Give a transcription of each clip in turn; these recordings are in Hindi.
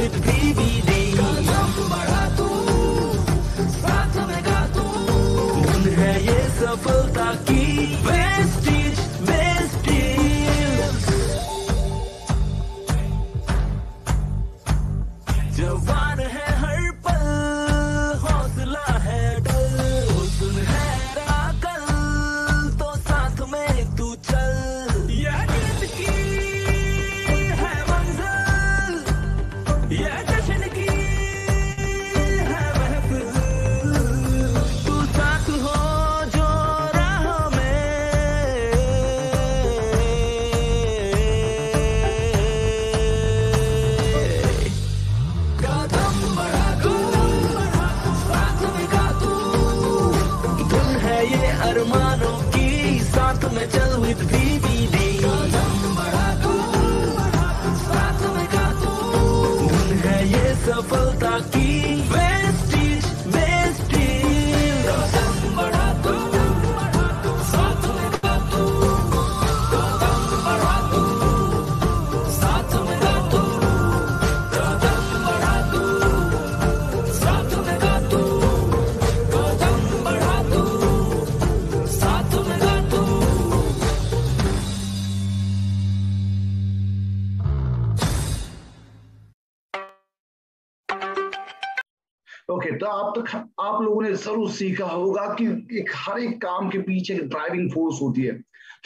with BBD. कदम बढ़ा तू, साथ में गा तू, धुन है ये सफलता की वेस्टेज वेस्टेज। जवान है हर पल, हौसला है डल, हुस्न है राकल, तो साथ में तू चल। यह गीत की है मंजिल, यह जश्न की है महफिल, तू साथ हो जो राह में, कदम बढ़ा तू, साथ में गा तू, धुन है ये अरमानों की, साथ में चल with BBD। कदम बढ़ा तू, साथ में गा तू, धुन है ये सफलता की वेस्टेज वेस्टेज। कदम बढ़ा तू, साथ में गा तू, कदम बढ़ा तू, साथ में गा तू, कदम बढ़ा तू, साथ में गा तू, कदम बढ़ा तू, साथ में गा तू। ओके, तो आप लोगों ने जरूर सीखा होगा कि एक हर एक काम के पीछे एक ड्राइविंग फोर्स होती है।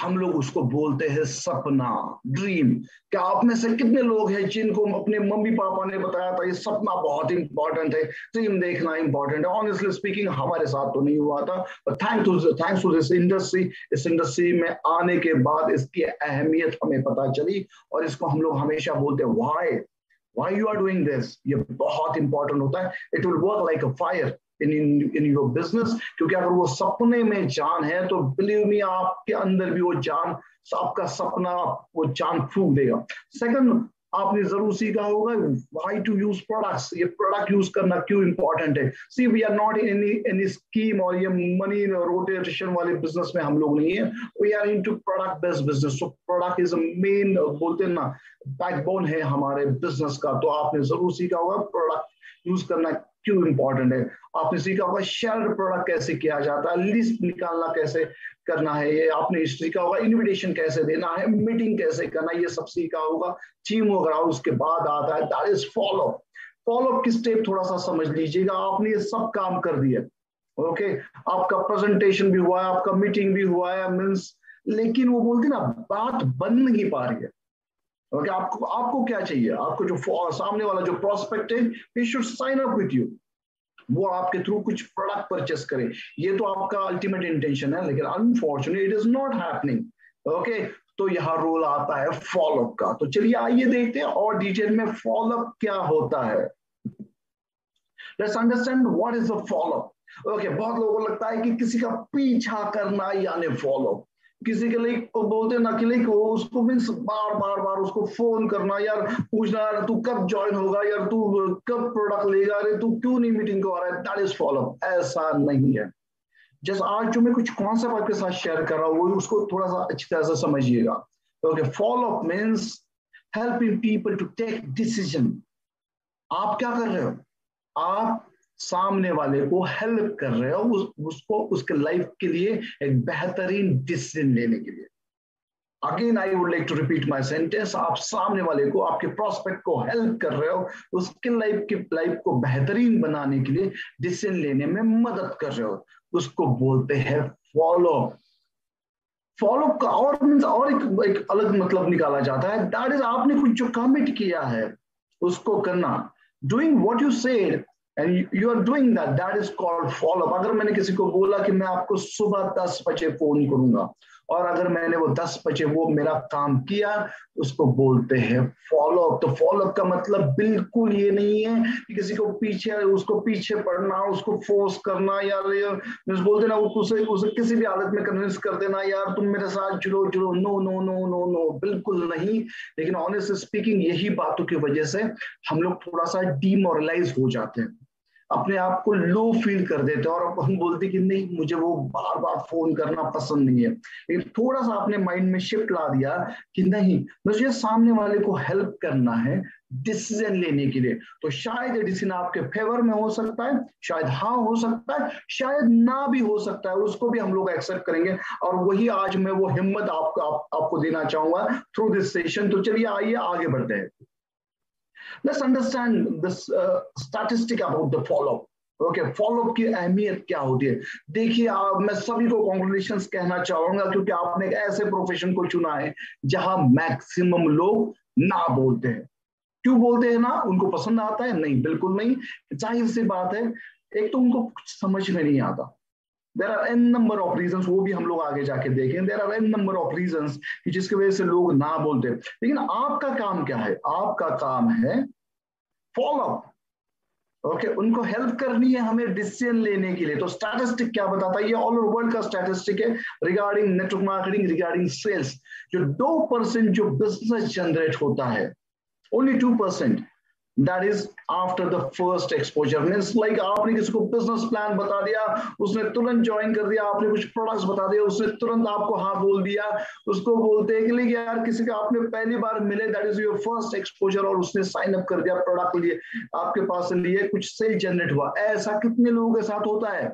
हम लोग उसको बोलते हैं सपना, ड्रीम। क्या आप में से कितने लोग हैं जिनको अपने मम्मी पापा ने बताया था ये सपना बहुत इंपॉर्टेंट है, ड्रीम देखना इंपॉर्टेंट है? ऑनेस्टली स्पीकिंग हमारे साथ तो नहीं हुआ था, but thanks to this industry, इस इंडस्ट्री में आने के बाद इसकी अहमियत हमें पता चली और इसको हम लोग हमेशा बोलते हैं why you are doing this। ये बहुत इंपॉर्टेंट होता है। It will work like a fire in your business, क्योंकि अगर वो सपने में जान है तो बिलीव मी आपके अंदर भी वो जान, आपका सपना वो जान फूंक देगा। सेकंड, आपने जरूर सीखा होगा व्हाई टू यूज प्रोडक्ट्स। ये प्रोडक्ट यूज करना क्यों इंपॉर्टेंट है। See we are not in any scheme और ये मनी रोटेशन वाले बिजनेस में हम लोग नहीं है। We are into product based business. So product is a main, बोलते हैं ना, बैकबोन है हमारे बिजनेस का। तो आपने जरूर सीखा होगा प्रोडक्ट यूज करना क्यों इंपॉर्टेंट है। आपने सीखा होगा शेयर प्रोडक्ट कैसे किया जाता है, लिस्ट निकालना कैसे करना है, ये आपने सीखा होगा इनविटेशन कैसे देना है, मीटिंग कैसे करना है, ये सब सीखा होगा। टीम वगैरह उसके बाद आता है दैट इज फॉलोअप। फॉलोअप की स्टेप थोड़ा सा समझ लीजिएगा। आपने ये सब काम कर दिया, ओके, आपका प्रेजेंटेशन भी हुआ है, आपका मीटिंग भी हुआ है, मीन्स, लेकिन वो बोलती ना बात बन नहीं पा रही है। ओके, आपको क्या चाहिए? आपको जो सामने वाला जो प्रोस्पेक्ट है, he should sign up with you, वो आपके थ्रू कुछ प्रोडक्ट परचेस करे। ये तो आपका अल्टीमेट इंटेंशन है, लेकिन unfortunately it is not happening. Okay, तो यहाँ रोल आता है फॉलोअप का। तो चलिए आइए देखते हैं और डिटेल में फॉलोअप क्या होता है। Let's understand what is the follow up. Okay, बहुत लोगों को लगता है कि किसी का पीछा करना यानी फॉलोअप। किसी के लिए बोलते ना कि लाइक उसको मीन्स बार बार उसको फोन करना, यार पूछना, यार तू कब ज्वाइन होगा, यार तू कब प्रोडक्ट लेगा, अरे तू क्यों नहीं मीटिंग को आ रहा है। That is follow up. ऐसा नहीं है। जैसे आज जो मैं कुछ कॉन्सेप्ट आपके साथ शेयर कर रहा हूँ वो उसको थोड़ा सा अच्छी तरह से समझिएगा। Okay, follow up means helping people to take decision. आप क्या कर रहे हो? आप सामने वाले को हेल्प कर रहे हो उसको उसके लाइफ के लिए एक बेहतरीन डिसीजन लेने के लिए। Again I would like to repeat my sentence. आप सामने वाले को, आपके प्रोस्पेक्ट को हेल्प कर रहे हो उसके लाइफ को बेहतरीन बनाने के लिए, डिसीजन लेने में मदद कर रहे हो, उसको बोलते हैं फॉलोअप। फॉलोअप का और एक अलग मतलब निकाला जाता है, दैट इज आपने कुछ जो कमिट किया है उसको करना। Doing what you said and you are doing that is called follow up. अगर मैंने किसी को बोला कि मैं आपको सुबह 10 बजे फोन करूंगा और अगर मैंने वो 10 बजे वो मेरा काम किया, उसको बोलते हैं फॉलोअप। तो फॉलोअप का मतलब बिल्कुल ये नहीं है कि किसी को उसको पीछे पड़ना, उसको फोर्स करना, यार बोलते ना उसे किसी भी हालत में कन्विंस कर देना, यार तुम मेरे साथ जुड़ो। No no no no no, बिल्कुल नहीं। लेकिन ऑनेस्ट स्पीकिंग यही बातों की वजह से हम लोग थोड़ा सा डिमोरलाइज हो जाते हैं, अपने आप को लो फील कर देते हैं और हम बोलते कि नहीं मुझे वो बार बार फोन करना पसंद नहीं है। लेकिन थोड़ा सा अपने माइंड में शिफ्ट ला दिया कि नहीं मुझे सामने वाले को हेल्प करना है, डिसीजन लेने के लिए। तो शायद ये डिसीजन आपके फेवर में हो सकता है, शायद हाँ हो सकता है, शायद ना भी हो सकता है, उसको भी हम लोग एक्सेप्ट करेंगे। और वही आज मैं वो हिम्मत आपको देना चाहूंगा थ्रू दिस सेशन। तो चलिए आइए आगे बढ़ते हैं। Let's understand this statistic about the follow up. Okay, follow up की अहमियत क्या होती है। देखिए मैं सभी को कॉन्ग्रेचुलेशंस कहना चाहूंगा, क्योंकि आपने एक ऐसे प्रोफेशन को चुना है जहां मैक्सिमम लोग ना बोलते हैं। क्यों बोलते हैं ना? उनको पसंद आता है? नहीं, बिल्कुल नहीं। जाहिर सी बात है, एक तो उनको कुछ समझ में नहीं आता। There are an number of reasons, वो भी हम लोग आगे जाके देखें। There are an number of reasons जिसकी वजह से लोग ना बोलते हैं। लेकिन आपका काम क्या है? आपका काम है फॉलोअप। ओके, उनको हेल्प करनी है हमें डिसीजन लेने के लिए। तो स्टैटिस्टिक क्या बताता है? ये ऑल ओवर वर्ल्ड का स्टैटिस्टिक है regarding network marketing, regarding sales. जो 2% जो बिजनेस जनरेट होता है, only 2%, that is after the first exposure। Means like आपने किसी को बिजनेस प्लान बता दिया, उसने तुरंत ज्वाइन कर दिया। आपने कुछ प्रोडक्ट्स बता दिया, उसने तुरंत आपको हाँ बोल दिया। उसको बोलते हैं कि यार किसी का आपने पहली बार मिले, that is your first exposure, और उसने साइन अप कर दिया, प्रोडक्ट लिए आपके पास से लिए, कुछ सेल जनरेट हुआ। ऐसा कितने लोगों के साथ होता है?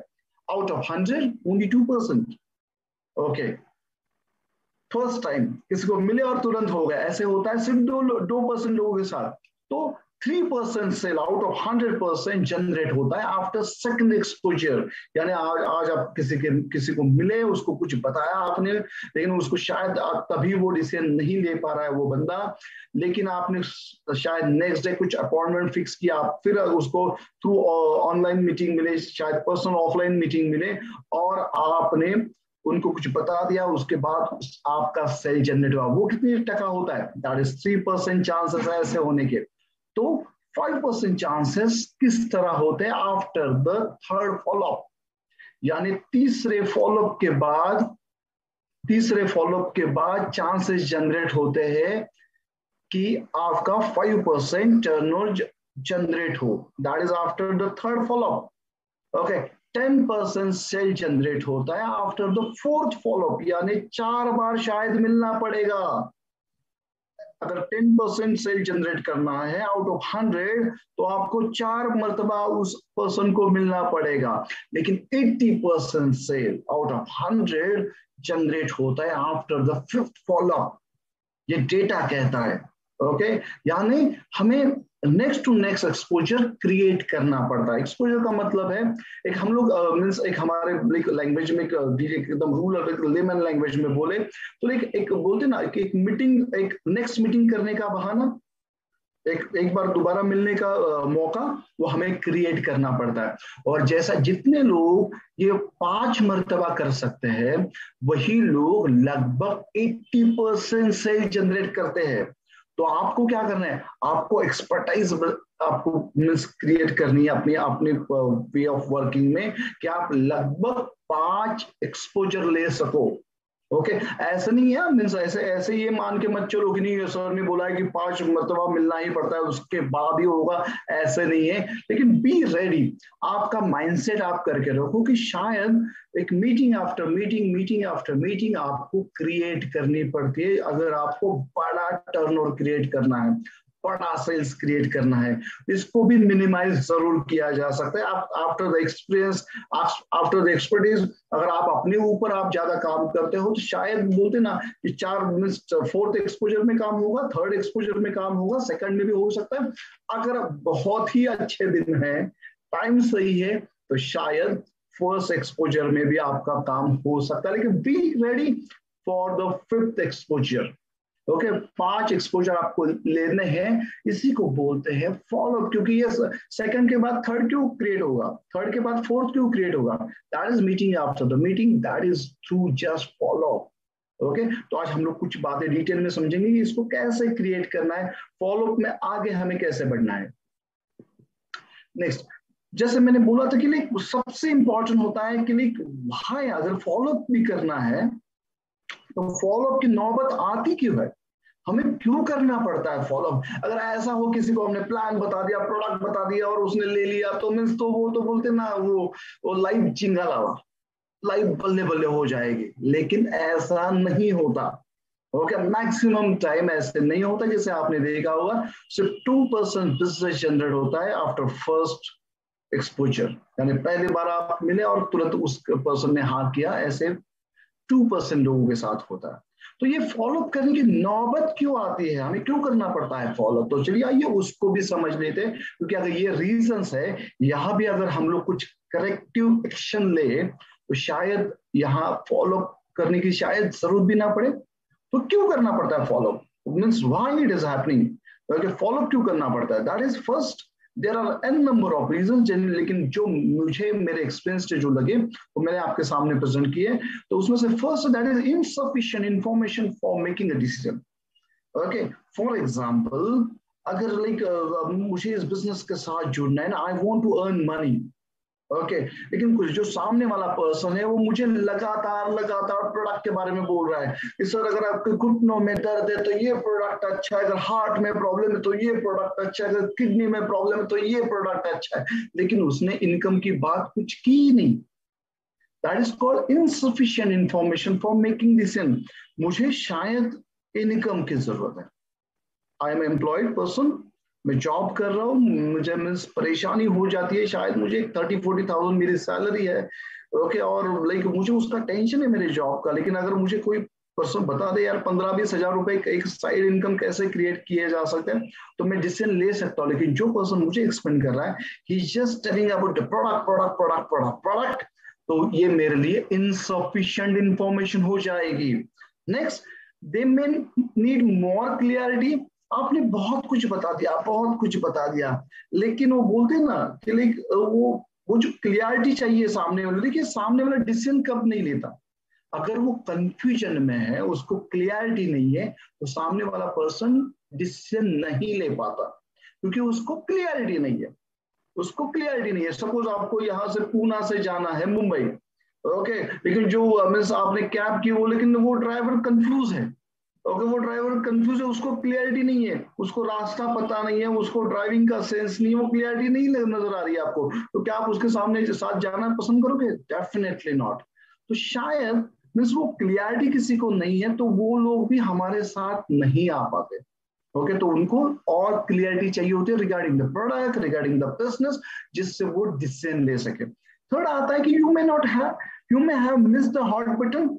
Out of 100 only 2%। Okay, first time किसी को मिले और तुरंत हो गया, ऐसे होता है सिर्फ 2% लोगों के साथ। तो 3% सेल आउट ऑफ 100% जनरेट होता है आफ्टर सेकंड एक्सपोजर। यानी आज आप किसी को मिले, उसको कुछ बताया आपने, लेकिन उसको शायद तभी वो डिसीजन नहीं ले पा रहा है वो बंदा, लेकिन आपने शायद नेक्स्ट डे कुछ अपॉइंटमेंट फिक्स किया, फिर उसको थ्रू ऑनलाइन मीटिंग मिले, शायद पर्सनल ऑफलाइन मीटिंग मिले, और आपने उनको कुछ बता दिया, उसके बाद आपका सेल जनरेट हुआ। वो कितनी टका होता है? दैट इज 3% चांसेस है ऐसे होने के। तो 5% चांसेस किस तरह होते हैं? आफ्टर द थर्ड फॉलोअप, यानी तीसरे फॉलोअप के बाद चांसेस जनरेट होते हैं कि आपका 5% टर्नओवर जनरेट हो। That is after the third follow up. Okay, 10% sale generate होता है आफ्टर द फोर्थ फॉलोअप, यानी 4 बार शायद मिलना पड़ेगा। अगर 10% सेल जनरेट करना है आउट ऑफ 100, तो आपको 4 मरतबा उस पर्सन को मिलना पड़ेगा। लेकिन 80% सेल आउट ऑफ 100 जनरेट होता है आफ्टर द फिफ्थ फॉलोअप, ये डेटा कहता है। ओके, यानी हमें next to next exposure create करना पड़ता है। एक्सपोजर का मतलब है, एक हम लोग मीन्स एक हमारे लैंग्वेज में एकदम रूरल लेमन लैंग्वेज में बोले तो एक बोलते ना कि एक मीटिंग, एक नेक्स्ट मीटिंग करने का बहाना, एक बार दोबारा मिलने का मौका, वो हमें क्रिएट करना पड़ता है। और जैसा जितने लोग ये 5 मरतबा कर सकते हैं, वही लोग लगभग 80% सेल जनरेट करते हैं। तो आपको क्या करना है? आपको एक्सपर्टाइज आपको मीन्स क्रिएट करनी है अपनी अपने वे ऑफ वर्किंग में, कि आप लगभग 5 एक्सपोजर ले सको। ओके, ऐसा नहीं है मीन्स ऐसे ये मान के मत चलो कि नहीं सर ने बोला है कि 5 मरतबा मिलना ही पड़ता है उसके बाद ही होगा, ऐसे नहीं है। लेकिन बी रेडी, आपका माइंडसेट आप करके रखो कि शायद एक मीटिंग आफ्टर मीटिंग आपको क्रिएट करनी पड़ती है अगर आपको बड़ा टर्नओवर क्रिएट करना है, बड़ा सेल्स क्रिएट करना है। इसको भी मिनिमाइज जरूर किया जा सकता है। आप after the experience, after the expertise, अगर आप अपने ऊपर आप ज्यादा काम करते हो तो शायद बोलते ना कि 4 एक्सपोजर में काम होगा, 3rd एक्सपोजर में काम होगा, 2nd में भी हो सकता है। अगर बहुत ही अच्छे दिन है, टाइम सही है, तो शायद 1st एक्सपोजर में भी आपका काम हो सकता है। लेकिन be ready for the 5th exposure. Okay, 5 exposure आपको लेने हैं, इसी को बोलते हैं फॉलोअप। क्योंकि ये 2nd के बाद 3rd क्यों क्रिएट होगा, 3rd के बाद 4th क्यों क्रिएट होगा? That is meeting after the meeting, that is through just follow up. Okay, तो आज हम लोग कुछ बातें डिटेल में समझेंगे कि इसको कैसे क्रिएट करना है, फॉलोअप में आगे हमें कैसे बढ़ना है। नेक्स्ट, जैसे मैंने बोला था कि सबसे इंपॉर्टेंट होता है कि भाई अगर फॉलोअप भी करना है तो फॉलोअप की नौबत आती क्यों है, हमें क्यों करना पड़ता है फॉलोअप? अगर ऐसा हो किसी को हमने प्लान बता दिया, प्रोडक्ट बता दिया और उसने ले लिया, तो मीन्स तो वो तो बोलते ना वो लाइव चिंगा लावा, लाइव बल्ले बल्ले हो जाएगी। लेकिन ऐसा नहीं होता। ओके, मैक्सिमम टाइम ऐसे नहीं होता, जैसे आपने देखा होगा सिर्फ 2% बिजनेस जनरेट होता है आफ्टर फर्स्ट एक्सपोजर, यानी पहली बार आप मिले और तुरंत उस पर्सन ने हाँ किया, ऐसे 2% लोगों के साथ होता है। तो ये फॉलो करने की नौबत क्यों आती है, हमें क्यों करना पड़ता है फॉलो? तो चलिए आइए उसको भी समझ लेते हैं, क्योंकि अगर ये रीजंस है, यहाँ भी अगर हम लोग कुछ करेक्टिव एक्शन ले तो शायद यहाँ फॉलो करने की शायद जरूरत भी ना पड़े। तो क्यों करना पड़ता है follow, means why it is happening, follow क्यों करना पड़ता है? That is first, there are an number of reason, लेकिन जो मुझे मेरे एक्सपीरियंस से जो लगे वो मैंने आपके सामने प्रेजेंट किए। तो उसमें से first, that is insufficient information for making a decision. Okay, for example, अगर मुझे इस बिजनेस के साथ जुड़ना है ना, I want to earn money, okay, लेकिन कुछ जो सामने वाला पर्सन है वो मुझे लगातार लगातार प्रोडक्ट के बारे में बोल रहा है कि सर अगर आपके घुटनों में दर्द है तो ये प्रोडक्ट अच्छा है, अगर हार्ट में प्रॉब्लम है तो ये प्रोडक्ट अच्छा है, अगर किडनी में प्रॉब्लम है तो ये प्रोडक्ट अच्छा है, लेकिन उसने इनकम की बात कुछ की नहीं। That is called insufficient information for making decision. मुझे शायद इनकम की जरूरत है, आई एम एम्प्लॉयड पर्सन, मैं जॉब कर रहा हूँ, मुझे मीन्स परेशानी हो जाती है, शायद मुझे 30-40,000 मेरी सैलरी है, ओके, और मुझे उसका टेंशन है मेरे जॉब का, लेकिन अगर मुझे कोई पर्सन बता दे यार 15-20 हजार रुपए एक साइड इनकम कैसे क्रिएट किए जा सकते हैं, तो मैं डिसीजन ले सकता हूँ। लेकिन जो पर्सन मुझे एक्सप्लेन कर रहा है, he just telling about the product product product product product, तो ये मेरे लिए इनसफिशिएंट इंफॉर्मेशन हो जाएगी। Next, they may need more clarity. आपने बहुत कुछ बता दिया, बहुत कुछ बता दिया, लेकिन वो बोलते ना कि वो जो क्लियरिटी चाहिए सामने वाले, देखिए सामने वाला डिसीजन कब नहीं लेता, अगर वो कंफ्यूजन में है, उसको क्लियरिटी नहीं है, तो सामने वाला पर्सन डिसीजन नहीं ले पाता, क्योंकि उसको क्लियरिटी नहीं है, उसको क्लियरिटी नहीं है। सपोज आपको यहाँ से पूना से जाना है मुंबई, ओके, लेकिन जो मीन्स आपने कैब की वो, लेकिन वो ड्राइवर कंफ्यूज है, ओके, वो ड्राइवर कंफ्यूज है, उसको क्लियरिटी नहीं है, उसको रास्ता पता नहीं है, उसको ड्राइविंग का सेंस नहीं है, वो क्लियरिटी नहीं नजर आ रही है आपको, तो क्या आप उसके सामने साथ जाना पसंद करोगे? Definitely not. तो शायद मीन्स वो क्लियरिटी किसी को नहीं है, तो वो लोग भी हमारे साथ नहीं आ पाते। ओके, तो उनको और क्लियरिटी चाहिए होती है regarding the product, regarding the business, जिससे वो डिसीजन ले सके। थर्ड आता है कि you may have missed the hot button.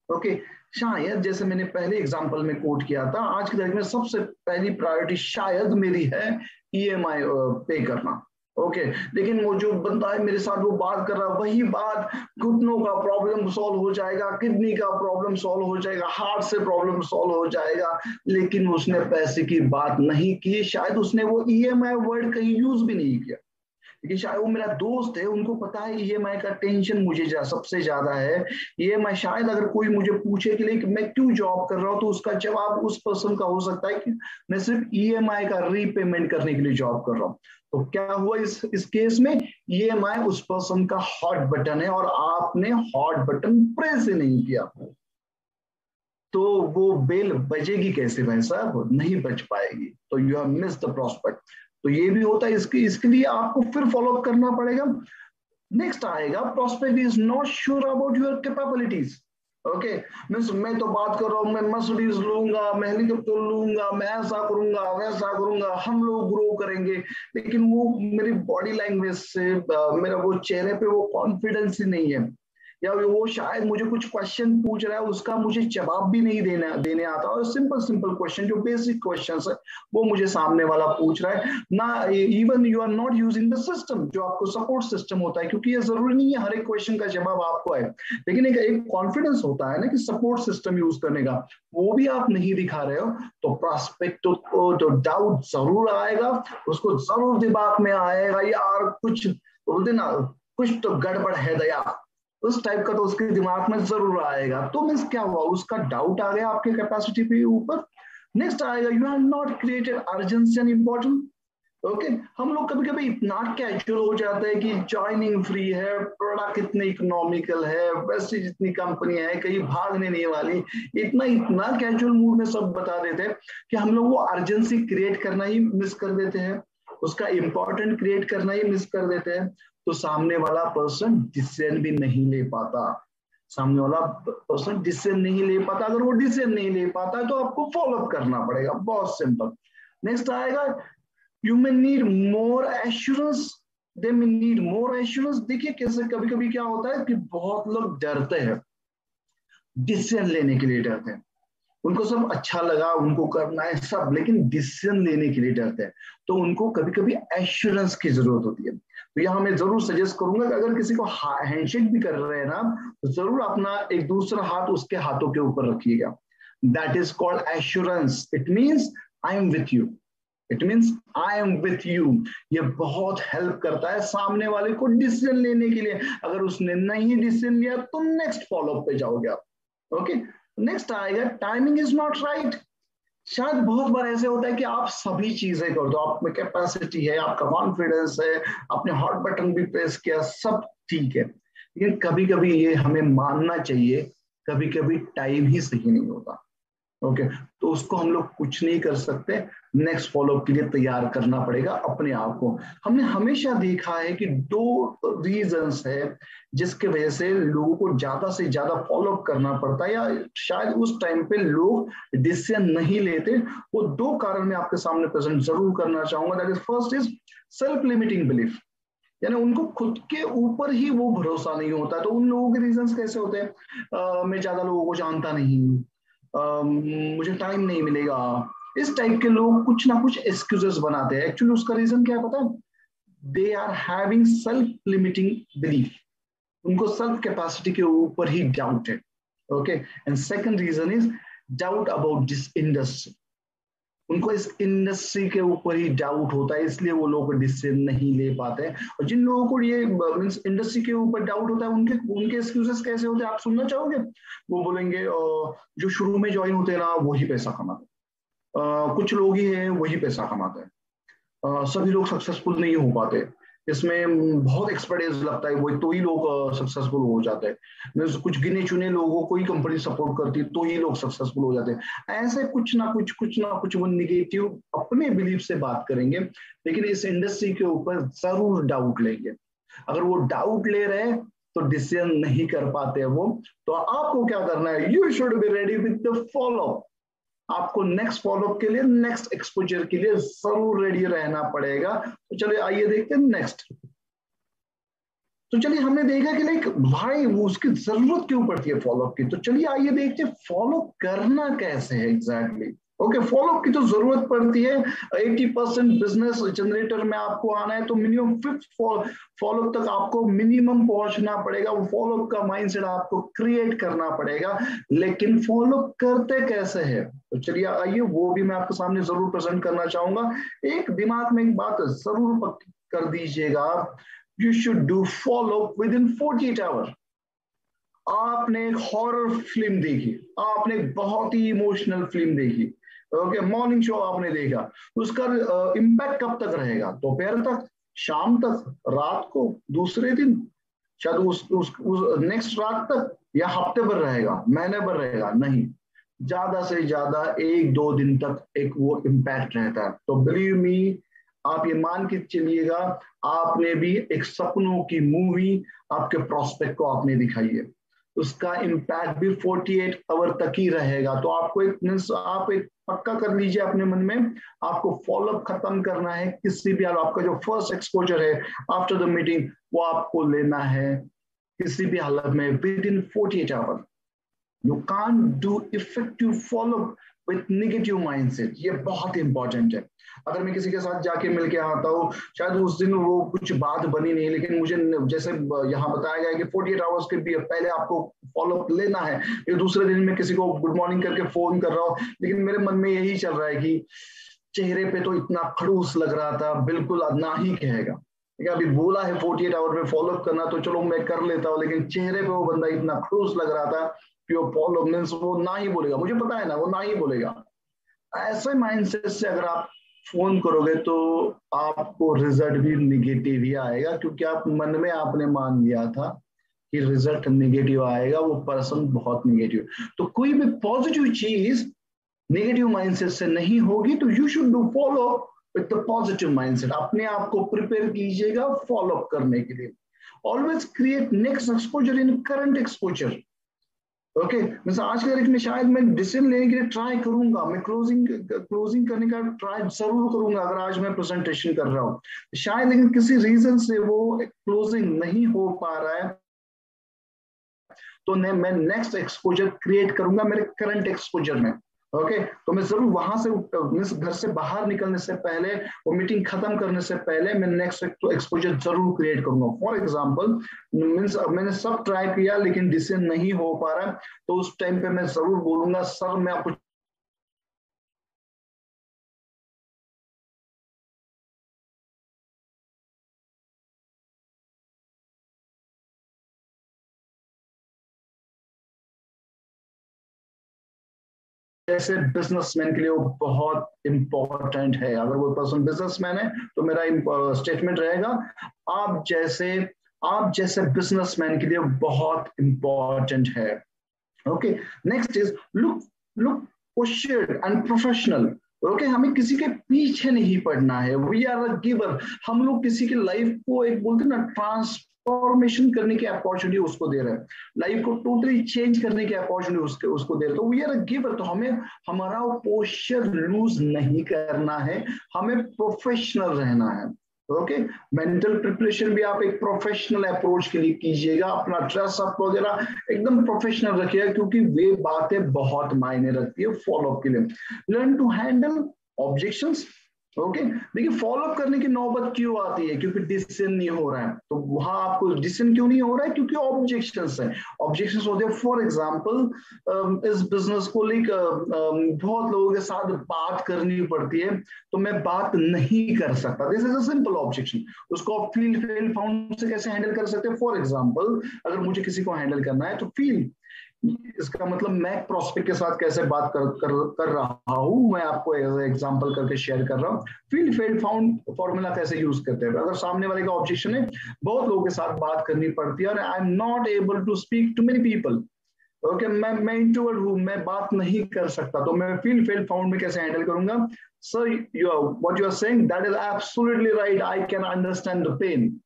Okay, शायद जैसे मैंने पहले एग्जांपल में कोट किया था, आज की तारीख में सबसे पहली प्रायोरिटी शायद मेरी है ईएमआई पे करना, ओके, लेकिन वो जो बंदा है मेरे साथ वो बात कर रहा है, वही बात घुटनों का प्रॉब्लम सॉल्व हो जाएगा, किडनी का प्रॉब्लम सॉल्व हो जाएगा, हार्ट से प्रॉब्लम सॉल्व हो जाएगा, लेकिन उसने पैसे की बात नहीं की, शायद उसने वो ईएमआई वर्ड कहीं यूज भी नहीं किया, लेकिन शायद वो मेरा दोस्त है, उनको पता है ईएमआई का टेंशन मुझे सबसे ज्यादा है। ईएमआई शायद अगर कोई मुझे पूछे कि लिए मैं क्यों जॉब कर रहा हूँ, तो उसका जवाब उस पर्सन का हो सकता है कि मैं सिर्फ ईएमआई का रीपेमेंट करने के लिए जॉब कर रहा हूँ। तो क्या हुआ इस केस में, ईएमआई उस पर्सन का हॉट बटन है और आपने हॉट बटन प्रेस ही नहीं किया, तो वो बेल बजेगी कैसे भाई साहब? नहीं बच पाएगी, तो you have missed the prospect. तो ये भी होता है, इसके लिए आपको फिर फॉलो अप करना पड़ेगा। नेक्स्ट आएगा, prospect is not sure about your capabilities. Okay, मैं तो बात कर रहा हूँ, मैं मर्सिडीज लूंगा, मैं हेलीकॉप्टर लूंगा, मैं ऐसा करूंगा वैसा करूंगा, हम लोग ग्रो करेंगे, लेकिन वो मेरी बॉडी लैंग्वेज से मेरा वो चेहरे पे वो कॉन्फिडेंस ही नहीं है, या वो शायद मुझे कुछ क्वेश्चन पूछ रहा है, उसका मुझे जवाब भी नहीं देने आता, और सिंपल सिंपल क्वेश्चन जो बेसिक क्वेश्चंस है वो मुझे सामने वाला पूछ रहा है ना, even you are not using the system जो आपको सपोर्ट सिस्टम होता है, क्योंकि ये जरूरी नहीं है हर एक क्वेश्चन का जवाब आपको आए, लेकिन एक कॉन्फिडेंस होता है ना कि सपोर्ट सिस्टम यूज करने का, वो भी आप नहीं दिखा रहे हो, तो प्रॉस्पेक्ट तो डाउट जरूर आएगा, उसको जरूर दिमाग में आएगा, यार कुछ बोलते ना, कुछ तो गड़बड़ है दया, उस टाइप का तो उसके दिमाग में जरूर आएगा। तो मीन्स क्या हुआ, उसका डाउट आ गया आपके कैपेसिटी पे ऊपर। नेक्स्ट आएगा, you have not created urgency and important. Okay, हम लोग कभी कभी इतना कैजुअल हो जाते हैं कि ज्वाइनिंग फ्री है, प्रोडक्ट इतने इकोनॉमिकल है, वैसे जितनी कंपनी है कहीं भागने नहीं वाली, इतना इतना कैजुअल मूड में सब बता देते हैं कि हम लोग वो अर्जेंसी क्रिएट करना ही मिस कर देते हैं, उसका इंपॉर्टेंट क्रिएट करना ही मिस कर देते हैं, तो सामने वाला पर्सन डिसीजन भी नहीं ले पाता। सामने वाला पर्सन डिसीजन नहीं ले पाता, अगर वो डिसीजन नहीं ले पाता है तो आपको फॉलो अप करना पड़ेगा, बहुत सिंपल। नेक्स्ट आएगा you may need more assurance, they may need more assurance. देखिए कैसे कभी कभी क्या होता है कि बहुत लोग डरते हैं, डिसीजन लेने के लिए डरते हैं, उनको सब अच्छा लगा, उनको करना है सब, लेकिन डिसीजन लेने के लिए डरते हैं, तो उनको कभी कभी एश्योरेंस की जरूरत होती है। तो यहाँ मैं जरूर सजेस्ट करूंगा कि अगर किसी को हैंडशेक भी कर रहे हैं ना, तो जरूर अपना एक दूसरा हाथ उसके हाथों के ऊपर रखिएगा। That is called assurance. It means I am with you, it means I am with you. ये बहुत हेल्प करता है सामने वाले को डिसीजन लेने के लिए। अगर उसने नहीं डिसीजन लिया तो नेक्स्ट फॉलोअप पे जाओगे आप। ओके, नेक्स्ट आएगा टाइमिंग इज नॉट राइट। शायद बहुत बार ऐसे होता है कि आप सभी चीजें कर दो, आप में कैपेसिटी है, आपका कॉन्फिडेंस है, आपने हॉट बटन भी प्रेस किया, सब ठीक है, लेकिन कभी कभी ये हमें मानना चाहिए, कभी कभी टाइम ही सही नहीं होता। ओके, तो उसको हम लोग कुछ नहीं कर सकते, नेक्स्ट फॉलोअप के लिए तैयार करना पड़ेगा अपने आप को। हमने हमेशा देखा है कि दो रीजंस है जिसके वजह से लोगों को ज्यादा से ज्यादा फॉलोअप करना पड़ता है, या शायद उस टाइम पे लोग डिसीजन नहीं लेते। वो दो कारण मैं आपके सामने प्रेजेंट जरूर करना चाहूंगा। That is first is self limiting belief, यानी उनको खुद के ऊपर ही वो भरोसा नहीं होता। तो उन लोगों के रीजंस कैसे होते हैं, मैं ज्यादा लोगों को जानता नहीं, मुझे टाइम नहीं मिलेगा, इस टाइप के लोग कुछ ना कुछ एक्सक्यूजेस बनाते हैं। एक्चुअली उसका रीजन क्या है पता है? They are having self limiting belief, उनको सेल्फ कैपेसिटी के ऊपर ही डाउट है। Okay, and second reason is doubt about this industry, उनको इस इंडस्ट्री के ऊपर ही डाउट होता है, इसलिए वो लोग डिसीजन नहीं ले पाते हैं। और जिन लोगों को ये मींस इंडस्ट्री के ऊपर डाउट होता है, उनके उनके एक्सक्यूजेस कैसे होते हैं आप सुनना चाहोगे? वो बोलेंगे जो शुरू में ज्वाइन होते हैं ना वही पैसा कमाते हैं, कुछ लोग ही हैं वही पैसा कमाते हैं, सभी लोग सक्सेसफुल नहीं हो पाते, इसमें बहुत एक्सपर्टीज लगता है, वो तो ही लोग सक्सेसफुल हो जाते हैं, कुछ गिने चुने लोगों को ही कंपनी सपोर्ट करती है तो ही लोग सक्सेसफुल हो जाते हैं। ऐसे कुछ ना कुछ वो निगेटिव अपने बिलीफ से बात करेंगे, लेकिन इस इंडस्ट्री के ऊपर जरूर डाउट लेंगे। अगर वो डाउट ले रहे हैं तो डिसीजन नहीं कर पाते वो। तो आपको क्या करना है? You should be ready with the follow. आपको नेक्स्ट फॉलोअप के लिए, नेक्स्ट एक्सपोजर के लिए जरूर रेडी रहना पड़ेगा। तो चलिए आइए देखते हैं नेक्स्ट। तो चलिए हमने देखा कि लाइक भाई वो उसकी जरूरत क्यों पड़ती है फॉलोअप की, तो चलिए आइए देखते हैं फॉलो करना कैसे है एग्जैक्टली। ओके, फॉलोअप की तो जरूरत पड़ती है। 80% बिजनेस जनरेटर में आपको आना है तो मिनिमम 5th फॉलोअप तक आपको मिनिमम पहुंचना पड़ेगा। वो फॉलोअप का माइंडसेट आपको क्रिएट करना पड़ेगा, लेकिन फॉलोअप करते कैसे है तो चलिए आइए वो भी मैं आपके सामने जरूर प्रेजेंट करना चाहूंगा। एक दिमाग में एक बात जरूर पक्की कर दीजिएगा, you should do follow up within 48 hour. आपने एक हॉरर फिल्म देखी, आपने एक बहुत ही इमोशनल फिल्म देखी, ओके, मॉर्निंग शो आपने देखा, उसका इम्पैक्ट कब तक रहेगा? दोपहर तक, शाम तक, रात को, दूसरे दिन, शायद उस नेक्स्ट रात तक, या हफ्ते भर रहेगा, महीने भर रहेगा? नहीं, ज्यादा से ज्यादा 1-2 दिन तक एक वो इम्पैक्ट रहता है। तो बिलीव मी, आप ये मान के चलिएगा, आपने भी एक सपनों की मूवी आपके प्रोस्पेक्ट को आपने दिखाई है, उसका इम्पैक्ट भी 48 आवर तक ही रहेगा। तो आपको एक मीन्स आप एक पक्का कर लीजिए अपने मन में, आपको फॉलोअप खत्म करना है किसी भी हाल। आपका जो फर्स्ट एक्सपोजर है आफ्टर द मीटिंग वो आपको लेना है किसी भी हालत में within 48 hour. You can't do effective follow up with negative mindset, ये बहुत इंपॉर्टेंट है। अगर मैं किसी के साथ जाके मिल के आता हूँ, शायद उस दिन वो कुछ बात बनी नहीं, लेकिन मुझे जैसे यहाँ बताया गया कि 48 आवर्स के भी पहले आपको फॉलोअप लेना है। फिर दूसरे दिन में किसी को गुड मॉर्निंग करके फोन कर रहा हूँ, लेकिन मेरे मन में यही चल रहा है कि चेहरे पे तो इतना खड़ूस लग रहा था, बिल्कुल ना ही कहेगा। अभी बोला है 48 आवर में फॉलोअप करना तो चलो मैं कर लेता हूँ, लेकिन चेहरे पे वो बंदा इतना खड़ूस लग रहा था कि वो फॉलो मीन्स वो ना ही बोलेगा, मुझे पता है ना वो ना ही बोलेगा। ऐसे माइंडसेट से अगर आप फोन करोगे तो आपको रिजल्ट भी निगेटिव ही आएगा, क्योंकि आप मन में आपने मान लिया था कि रिजल्ट निगेटिव आएगा, वो पर्सन बहुत निगेटिव। तो कोई भी पॉजिटिव चीज नेगेटिव माइंडसेट से नहीं होगी, तो you should do follow with the positive mindset. अपने आप को प्रिपेयर कीजिएगा फॉलो अप करने के लिए। Always create next exposure in current exposure. Okay means आज के तारीख में शायद मैं डिसीजन लेने के लिए ट्राई करूंगा, मैं क्लोजिंग करने का ट्राई जरूर करूंगा अगर आज मैं प्रेजेंटेशन कर रहा हूँ शायद, लेकिन किसी रीजन से वो क्लोजिंग नहीं हो पा रहा है, तो मैं नेक्स्ट एक्सपोजर क्रिएट करूंगा मेरे करंट एक्सपोजर में। ओके तो मैं जरूर वहां से मीन्स घर से बाहर निकलने से पहले, वो मीटिंग खत्म करने से पहले मैं नेक्स्ट एक्सपोजर जरूर क्रिएट करूंगा। फॉर एग्जांपल मीन्स मैंने सब ट्राई किया लेकिन डिसीजन नहीं हो पा रहा, तो उस टाइम पे मैं जरूर बोलूंगा सर मैं आपको जैसे बिजनेसमैन के लिए वो बहुत इंपॉर्टेंट है। अगर वो पर्सन बिजनेसमैन है तो मेरा स्टेटमेंट रहेगा आप जैसे बिजनेसमैन के लिए बहुत इंपॉर्टेंट है। Okay next is look look postured and professional. Okay हमें किसी के पीछे नहीं पड़ना है, वी आर अ गिवर। हम लोग किसी की लाइफ को एक बोलते हैं ना ट्रांसफॉर्मेशन करने की अपॉर्चुनिटी उसको दे रहे हैं, लाइफ को टोटली चेंज करने की अपॉर्चुनिटी उसको दे रहे हैं, तो वी आर अ गिवर। तो हमें हमारा पोस्चर लूज नहीं करना है, हमें प्रोफेशनल रहना है। ओके मेंटल प्रिपरेशन भी आप एक प्रोफेशनल अप्रोच के लिए कीजिएगा, अपना ड्रेस अप वगैरह एकदम प्रोफेशनल रखिएगा, क्योंकि वे बातें बहुत मायने रखती है फॉलोअप के लिए। Learn to handle objections. Okay देखिए फॉलोअप करने की नौबत क्यों आती है, क्योंकि डिसीजन नहीं हो रहा है, तो वहां आपको डिसीजन क्यों नहीं हो रहा है, क्योंकि ऑब्जेक्शंस है, ऑब्जेक्शंस होते हैं। फॉर एग्जांपल इस बिजनेस को लेकर बहुत लोगों के साथ बात करनी पड़ती है, तो मैं बात नहीं कर सकता, this is a simple objection. उसको आप फील फेल फाउंड से कैसे हैंडल कर सकते हैं। फॉर एग्जांपल अगर मुझे किसी को हैंडल करना है तो फील, इसका मतलब मैं प्रोस्पेक्ट के साथ कैसे बात कर रहा हूं, मैं आपको एग्जांपल करके शेयर कर रहा हूं। फील फेल फाउंड फॉर्मूला कैसे यूज करते हैं, अगर सामने वाले का ऑब्जेक्शन है बहुत लोगों के साथ बात करनी पड़ती है और I am not able to speak to many people, okay मैं इंट्रोवर्ट हूं, मैं बात नहीं कर सकता, तो मैं फील फेल फाउंड में कैसे हैंडल करूंगा। Sir what you are saying that is absolutely right, I can understand the pain.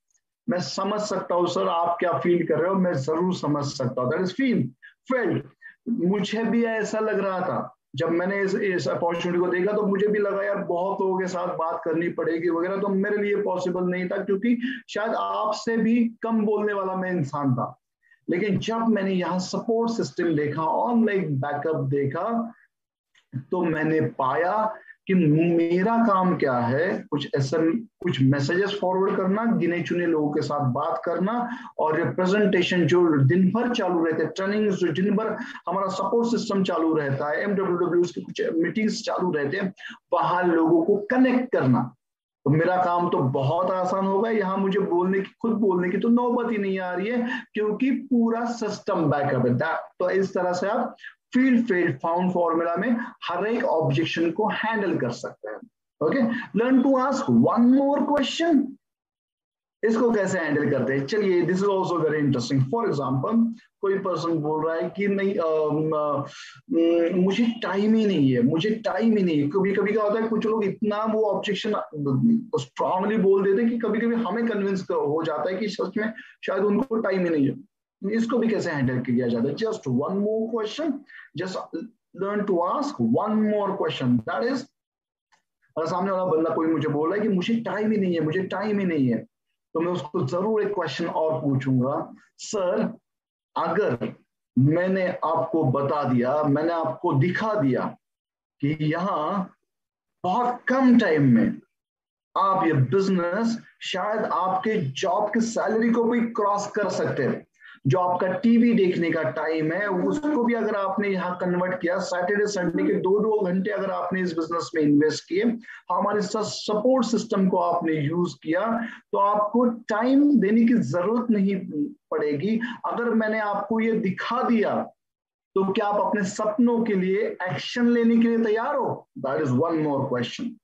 मैं समझ सकता हूँ सर आप क्या फील कर रहे हो, मैं जरूर समझ सकता हूँ, दैट इज फील फेल्ड। मुझे भी ऐसा लग रहा था जब मैंने इस अपॉर्चुनिटी को देखा, तो मुझे भी लगा यार बहुत लोगों के साथ बात करनी पड़ेगी वगैरह, तो मेरे लिए पॉसिबल नहीं था, क्योंकि शायद आपसे भी कम बोलने वाला मैं इंसान था। लेकिन जब मैंने यहाँ सपोर्ट सिस्टम देखा, ऑनलाइन बैकअप देखा, तो मैंने पाया कि मेरा काम क्या है, कुछ मैसेजेस फॉरवर्ड करना, गिने चुने लोगों के साथ बात करना, और प्रेजेंटेशन जो दिन भर चालू रहते हैं, ट्रेनिंग जो दिन भर हमारा सपोर्ट सिस्टम चालू रहता है, MWW की कुछ मीटिंग्स चालू रहते हैं, वहां लोगों को कनेक्ट करना, तो मेरा काम तो बहुत आसान होगा। यहाँ मुझे खुद बोलने की तो नौबत ही नहीं आ रही है, क्योंकि पूरा सिस्टम बैकअप है। तो इस तरह से आप फील्ड फेल्ड फाउंड फॉर्मूला में हर एक ऑब्जेक्शन को हैंडल कर सकते हैं। Okay learn to ask one more question, इसको कैसे हैंडल करते हैं, चलिए this is also very interesting. For example कोई पर्सन बोल रहा है कि नहीं मुझे टाइम ही नहीं है, मुझे टाइम ही नहीं है। कभी कभी क्या होता है, कुछ लोग इतना वो ऑब्जेक्शन स्ट्रांगली बोल देते हैं कि कभी कभी हमें कन्विंस हो जाता है कि सच में शायद उनको टाइम ही नहीं है। इसको भी कैसे हैंडल किया जाता है, just one more question, just learn to ask one more question, that is अगर सामने वाला बंदा कोई मुझे बोल रहा है कि मुझे टाइम ही नहीं है, मुझे टाइम ही नहीं है, तो मैं उसको जरूर एक क्वेश्चन और पूछूंगा, सर अगर मैंने आपको बता दिया, मैंने आपको दिखा दिया कि यहाँ बहुत कम टाइम में आप ये बिजनेस शायद आपके जॉब की सैलरी को भी क्रॉस कर सकते हैं, जो आपका टीवी देखने का टाइम है उसको भी अगर आपने यहाँ कन्वर्ट किया, सैटरडे संडे के 2-2 घंटे अगर आपने इस बिजनेस में इन्वेस्ट किए, हमारे सपोर्ट सिस्टम को आपने यूज किया, तो आपको टाइम देने की जरूरत नहीं पड़ेगी। अगर मैंने आपको ये दिखा दिया, तो क्या आप अपने सपनों के लिए एक्शन लेने के लिए तैयार हो, that is one more question.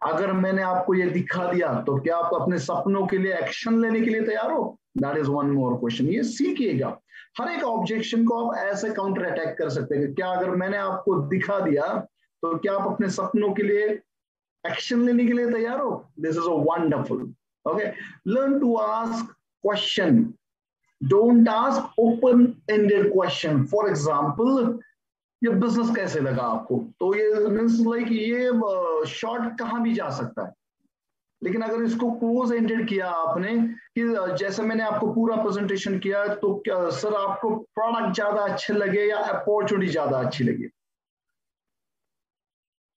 अगर मैंने आपको ये दिखा दिया, तो क्या आप अपने सपनों के लिए एक्शन लेने के लिए तैयार हो, that is one more question. ये सीखिएगा, हर एक ऑब्जेक्शन को आप ऐसे काउंटर अटैक कर सकते हैं। क्या अगर मैंने आपको दिखा दिया, तो क्या आप अपने सपनों के लिए एक्शन लेने के लिए तैयार हो, this is a wonderful. Okay learn to ask question, don't ask open ended question. For example, ये बिजनेस कैसे लगा आपको, तो ये मीन्स लाइक ये शॉर्ट कहाँ भी जा सकता है। लेकिन अगर इसको क्लोज एंडेड किया आपने कि जैसे मैंने आपको पूरा प्रेजेंटेशन किया, तो क्या सर आपको प्रोडक्ट ज्यादा अच्छे लगे या अपॉर्चुनिटी ज्यादा अच्छी लगी।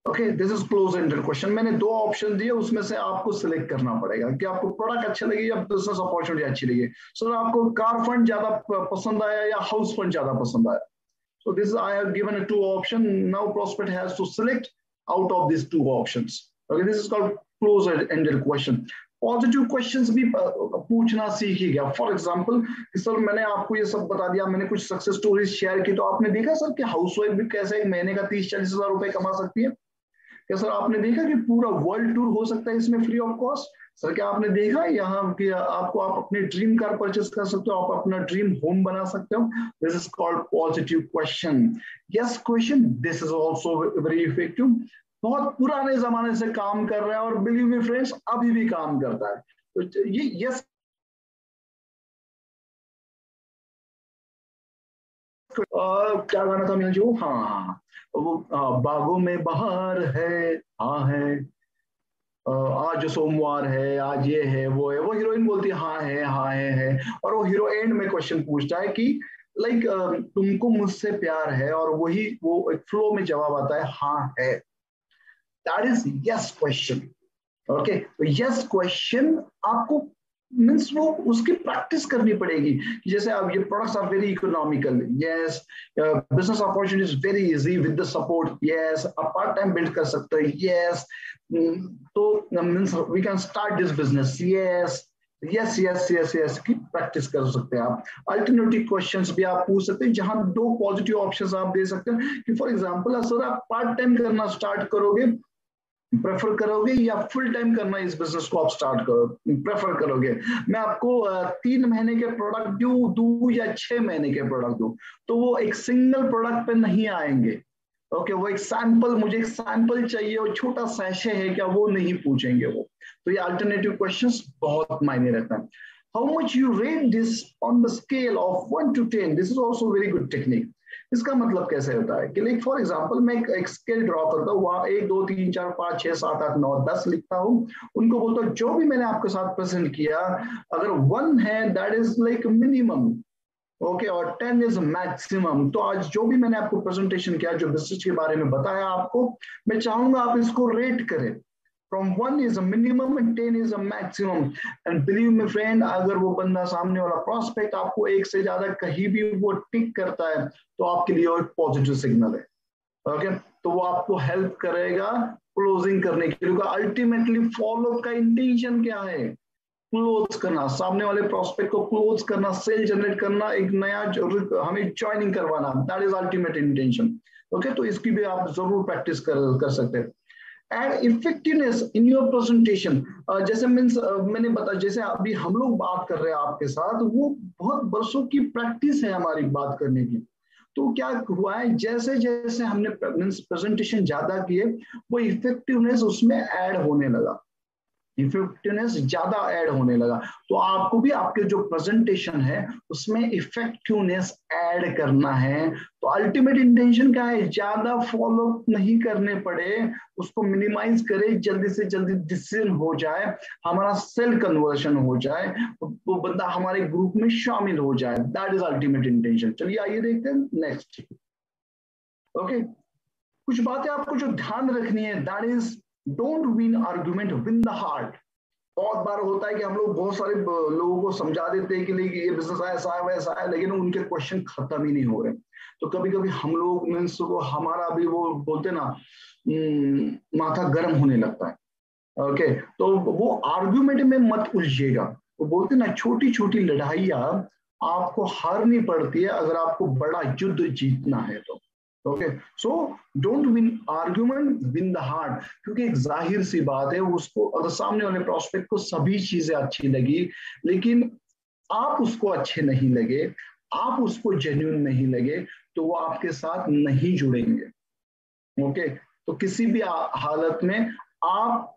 Okay, this is close ended question. मैंने दो ऑप्शन दिए, उसमें से आपको सिलेक्ट करना पड़ेगा कि आपको प्रोडक्ट अच्छा लगे या बिजनेस अपॉर्चुनिटी अच्छी लगी। सर आपको कार फंड ज्यादा पसंद आया या हाउस फंड ज्यादा पसंद आया। So this I have given a two option. Now prospect has to select out of these two options. Okay, this is called closed-ended question. Positive questions भी पूछना सीख ही गया। फॉर एग्जांपल, सर मैंने आपको ये सब बता दिया, मैंने कुछ सक्सेस स्टोरीज शेयर की, तो आपने देखा सर कि हाउसवाइफ भी कैसे एक महीने का 30-40 हजार रुपए कमा सकती है। क्या सर आपने देखा कि पूरा वर्ल्ड टूर हो सकता है इसमें फ्री ऑफ कॉस्ट। सर क्या आपने देखा यहाँ कि आपको आप अपने ड्रीम कार परचेस कर सकते हो, आप अपना ड्रीम होम बना सकते हो। This is called positive question. Yes question, this is also very effective. बहुत पुराने जमाने से काम कर रहा है और बिलीव मी फ्रेंड्स अभी भी काम करता है। तो ये यस क्या गाना था मेरा जो, हाँ वो बागों में बहार है, हाँ है, आज सोमवार है, आज ये है वो है, वो हीरोइन बोलती है हाँ है, हाँ है। और वो हीरो एंड में क्वेश्चन पूछता है कि लाइक तुमको मुझसे प्यार है, और वही वो एक फ्लो में जवाब आता है हाँ है। That is yes question. Okay, तो यस क्वेश्चन आपको मीन्स वो उसकी प्रैक्टिस करनी पड़ेगी। जैसे अब ये products are very economical, yes, business opportunity is very easy with the support, yes, आप पार्ट टाइम बिल्ड कर सकते हो, यस, तो means we can start this business, yes yes yes yes yes की प्रैक्टिस कर सकते हैं आप। अल्टरनेटिव क्वेश्चंस भी आप पूछ सकते हैं, जहां दो पॉजिटिव ऑप्शंस आप दे सकते हैं कि फॉर एग्जांपल सर आप पार्ट टाइम करना स्टार्ट करोगे, प्रेफर करोगे, या फुल टाइम करना इस बिजनेस को आप स्टार्ट करो प्रेफर करोगे। मैं आपको 3 महीने के प्रोडक्ट दूं या 6 महीने के प्रोडक्ट दूं, तो वो एक सिंगल प्रोडक्ट पे नहीं आएंगे। ओके, वो एक सैंपल, मुझे एक सैंपल चाहिए और छोटा सैशे है क्या, वो नहीं पूछेंगे वो। तो ये अल्टरनेटिव क्वेश्चंस बहुत मायने रखता है। How much you rate this on the scale of 1 to 10, this is also very good technique. इसका मतलब कैसे होता है कि लाइक फॉर एग्जांपल मैं एक स्केल ड्रॉ करता हूँ, वहां 1 2 3 4 5 6 7 8 9 10 लिखता हूँ, उनको बोलता हूँ जो भी मैंने आपके साथ प्रेजेंट किया, अगर 1 है that is like minimum, okay, और 10 इज मैक्सिमम। तो आज जो भी मैंने आपको प्रेजेंटेशन किया, जो बिजनेस के बारे में बताया आपको, मैं चाहूंगा आप इसको रेट करें। From 1 is a minimum and 10 is a maximum. And believe me friend, अगर वो बंदा सामने वाला प्रोस्पेक्ट आपको 1 से ज्यादा कहीं भी वो टिक करता है, तो आपके लिए एक पॉजिटिव सिग्नल है। ओके, तो वो आपको हेल्प करेगा क्लोजिंग करने के लिए। अल्टीमेटली फॉलो का इंटेंशन क्या है, क्लोज करना, सामने वाले प्रोस्पेक्ट को क्लोज करना, सेल जनरेट करना, एक नया हमें ज्वाइनिंग करवाना, that is ultimate intention. Okay, तो इसकी भी आप जरूर प्रैक्टिस कर सकते हैं। And effectiveness in your presentation, जैसे मीन्स मैंने बताया, जैसे अभी हम लोग बात कर रहे हैं आपके साथ, वो बहुत बरसों की प्रैक्टिस है हमारी बात करने की। तो क्या हुआ है, जैसे जैसे हमने मीन्स प्रेजेंटेशन ज्यादा किए, वो इफेक्टिवनेस उसमें ऐड होने लगा, इफेक्टिवनेस ज्यादा ऐड होने लगा। तो आपको भी आपके जो प्रेजेंटेशन है उसमें इफेक्टिवनेस ऐड करना है। तो अल्टीमेट इंटेंशन क्या है, ज्यादा फॉलो नहीं करने पड़े, उसको मिनिमाइज करे, जल्दी से जल्दी डिसीजन हो जाए, हमारा सेल कन्वर्शन हो जाए, वो बंदा हमारे ग्रुप में शामिल हो जाए, दैट इज अल्टीमेट इंटेंशन। चलिए आइए देखते हैं नेक्स्ट। ओके, कुछ बातें आपको जो ध्यान रखनी है, that is don't win argument, win the heart. बहुत बार होता है कि हम लोग बहुत सारे लोगों को समझा देते हैं कि ये बिजनेस ऐसा है वैसा है, लेकिन उनके क्वेश्चन खत्म ही नहीं हो रहे। तो कभी कभी हम लोग मीन्स वो हमारा भी वो बोलते ना माथा गर्म होने लगता है। ओके, तो वो आर्गुमेंट में मत उलझिएगा। वो बोलते ना छोटी छोटी लड़ाइयां आपको हारनी पड़ती है अगर आपको बड़ा युद्ध जीतना है तो। Okay, so don't win argument, win the heart. क्योंकि एक जाहिर सी बात है, उसको अगर सामने वाले प्रोस्पेक्ट को सभी चीजें अच्छी लगी, लेकिन आप उसको अच्छे नहीं लगे, आप उसको जेन्युइन नहीं लगे, तो वो आपके साथ नहीं जुड़ेंगे। ओके, तो किसी भी हालत में आप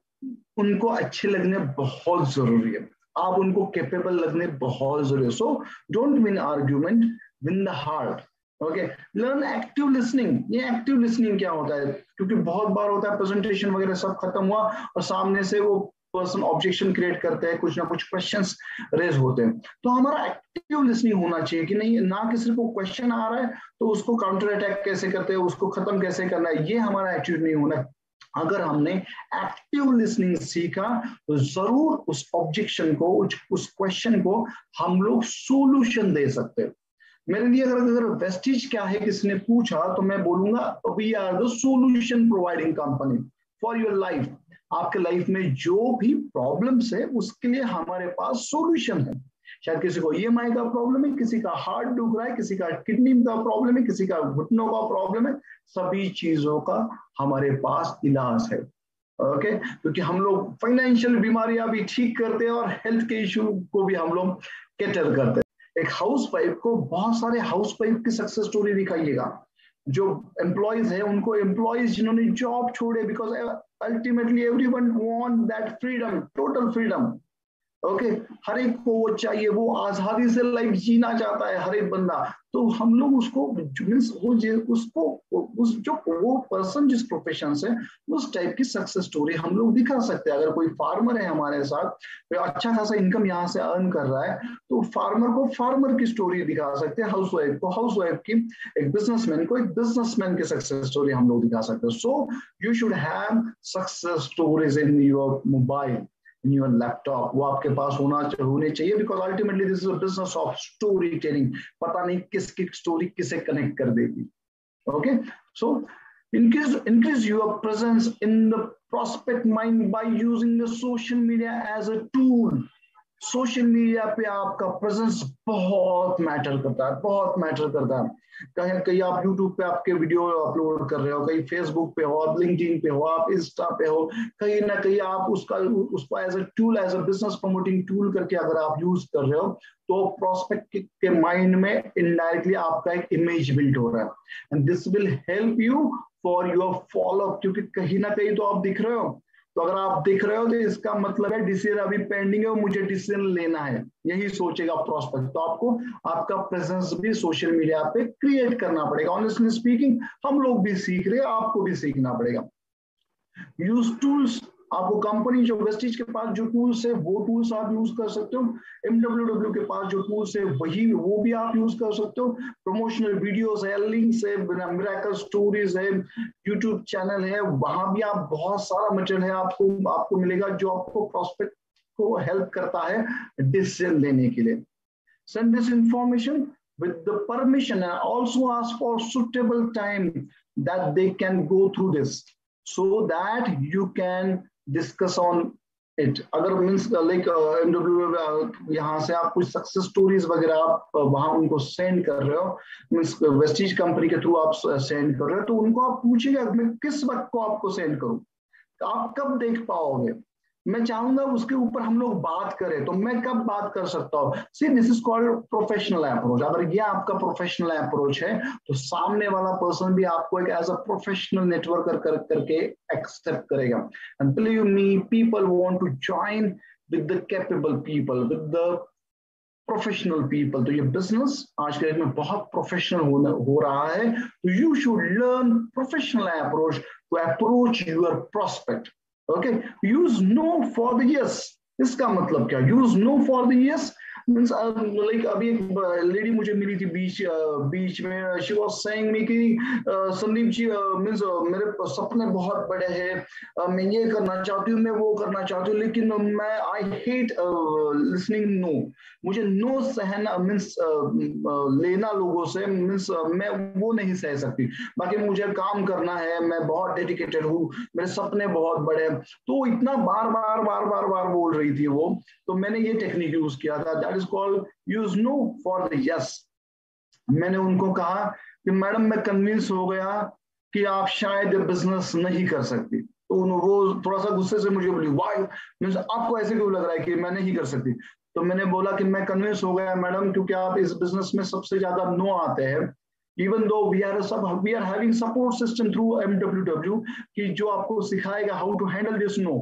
उनको अच्छे लगने बहुत जरूरी है। आप उनको कैपेबल लगने बहुत जरूरी है। So don't win argument, win the heart. Okay, learn active listening. ये एक्टिव लिसनिंग क्या होता है? क्योंकि बहुत बार होता है प्रेजेंटेशन वगैरह सब खत्म हुआ और सामने से वो पर्सन ऑब्जेक्शन क्रिएट करते हैं, कुछ ना कुछ क्वेश्चंस रेज होते हैं। तो हमारा एक्टिव लिसनिंग होना चाहिए कि नहीं, ना कि सिर्फ वो क्वेश्चन आ रहा है तो उसको काउंटर अटैक कैसे करते हैं, उसको खत्म कैसे करना है, ये हमारा एटीट्यूड नहीं होना है। अगर हमने एक्टिव लिसनिंग सीखा तो जरूर उस ऑब्जेक्शन को, उस क्वेश्चन को हम लोग सोल्यूशन दे सकते हैं। मेरे लिए अगर वेस्टिज क्या है किसी ने पूछा तो मैं बोलूंगा we are the solution providing company for your life. आपके लाइफ में जो भी प्रॉब्लम्स है उसके लिए हमारे पास सॉल्यूशन है। शायद किसी को ईएमआई का प्रॉब्लम है, किसी का हार्ट दुख रहा है, किसी का किडनी का प्रॉब्लम है, किसी का घुटनों का प्रॉब्लम है, सभी चीजों का हमारे पास इलाज है। ओके, क्योंकि हम लोग फाइनेंशियल बीमारियां भी ठीक करते हैं और हेल्थ के इश्यू को भी हम लोग कैटर करते हैं। एक हाउस वाइफ को बहुत सारे हाउस वाइफ की सक्सेस स्टोरी दिखाइएगा। जो एम्प्लॉयज है उनको, एम्प्लॉयज जिन्होंने जॉब छोड़े, because ultimately everyone want that freedom, total freedom. Okay, हर एक को वो चाहिए, वो आजादी से लाइफ जीना चाहता है हर एक बंदा। तो हम लोग उसको मीन्स उसको उस जो वो पर्सन जिस प्रोफेशन से, उस टाइप की सक्सेस स्टोरी हम लोग दिखा सकते हैं। अगर कोई फार्मर है हमारे साथ, तो अच्छा खासा इनकम यहाँ से अर्न कर रहा है, तो फार्मर को फार्मर की स्टोरी दिखा सकते हैं, हाउस वाइफ को हाउस वाइफ की, एक बिजनेसमैन को एक बिजनेसमैन की सक्सेस स्टोरी हम लोग दिखा सकते हैं। So you should have success stories in your mobile, in your laptop, वो आपके पास होने चाहिए, because ultimately this is a business of storytelling। पता नहीं किसकी स्टोरी किसे कनेक्ट कर देगी। Okay, so increase your presence in the prospect mind by using the social media as a tool। Social media पे आपका प्रेजेंस बहुत मैटर करता है, बहुत मैटर करता है। कहीं कहीं आप यूट्यूब पे आपके वीडियो अपलोड कर रहे हो, कहीं फेसबुक पे हो, आप लिंक्डइन पे हो, आप इंस्टा पे हो, कहीं ना कहीं आप उसको as a tool, as a business promoting tool करके अगर आप यूज कर रहे हो, तो प्रोस्पेक्ट के माइंड में इनडायरेक्टली आपका एक इमेज बिल्ड हो रहा है, and this will help you for your follow up. क्योंकि कहीं ना कहीं तो आप दिख रहे हो, तो अगर आप दिख रहे हो तो इसका मतलब है डिसीजन अभी पेंडिंग है, मुझे डिसीजन लेना है, यही सोचेगा प्रोस्पेक्ट। तो आपको आपका प्रेजेंस भी सोशल मीडिया पे क्रिएट करना पड़ेगा। ऑनेस्टली स्पीकिंग हम लोग भी सीख रहे हैं, आपको भी सीखना पड़ेगा। यूज टूल्स, आपको कंपनी जो वेस्टिज के पास जो टूल्स है वो टूल्स आप यूज कर सकते हो, MWW के पास जो टूल्स है वही वो भी आप यूज कर सकते हो। प्रमोशनल वीडियोस है, लिंक्स है, मिरेकल स्टोरीज है, यूट्यूब चैनल है, वहां भी आप बहुत सारा मटेरियल है आपको मिलेगा जो आपको प्रोस्पेक्ट को हेल्प करता है डिसीजन लेने के लिए। Send this information with the permission and also ask for suitable time that they can go through this, so that you can discuss on it। अगर मीन्स लाइक MWW यहाँ से आप कुछ सक्सेस स्टोरीज वगैरह आप वहां उनको सेंड कर रहे हो, मीन्स वेस्टिज कंपनी के थ्रू आप सेंड कर रहे हो, तो उनको आप पूछिएगा मैं किस वक्त को आपको सेंड करूं, आप कब देख पाओगे, मैं चाहूंगा उसके ऊपर हम लोग बात करें, तो मैं कब बात कर सकता हूँ। See this is called professional approach. अगर ये आपका प्रोफेशनल अप्रोच है तो सामने वाला पर्सन भी आपको एक एज अ प्रोफेशनल नेटवर्कर करके एक्सेप्ट करेगा। And believe me, people want to join with the capable people, with the professional people. तो ये बिजनेस आज के डेट में बहुत प्रोफेशनल हो रहा है, तो you should learn professional approach to approach your prospect. Okay, use no for the yes. इसका मतलब क्या, use no for the yes means like अभी एक लेडी मुझे मिली थी बीच में, शी वाज सेइंग मी कि संदीप जी मीन्स मेरे सपने बहुत बड़े हैं, मैं ये करना चाहती हूँ, मैं वो करना चाहती हूँ, लेकिन मैं आई हेट लिसनिंग नो। मुझे नो सहना मीन्स लेना लोगों से, मीन्स मैं वो नहीं सह सकती, बाकी मुझे काम करना है, मैं बहुत डेडिकेटेड हूँ, मेरे सपने बहुत बड़े। तो इतना बार बार बोल रही थी वो, तो मैंने ये टेक्निक यूज किया था, that is called use no for the yes. मैंने उनको कहा कि मैडम मैं कन्विंस हो गया कि आप शायद बिजनेस नहीं कर सकती, तो वो थोड़ा सा गुस्से से मुझे बोली व्हाई, मींस आपको ऐसे क्यों लग रहा है कि मैं नहीं कर सकती। तो मैंने बोला कि मैं कन्विंस हो गया मैडम, क्योंकि आप इस बिजनेस में सबसे ज्यादा नो आते हैं, even though we are having support system through MWW कि जो आपको सिखाएगा how to handle this no.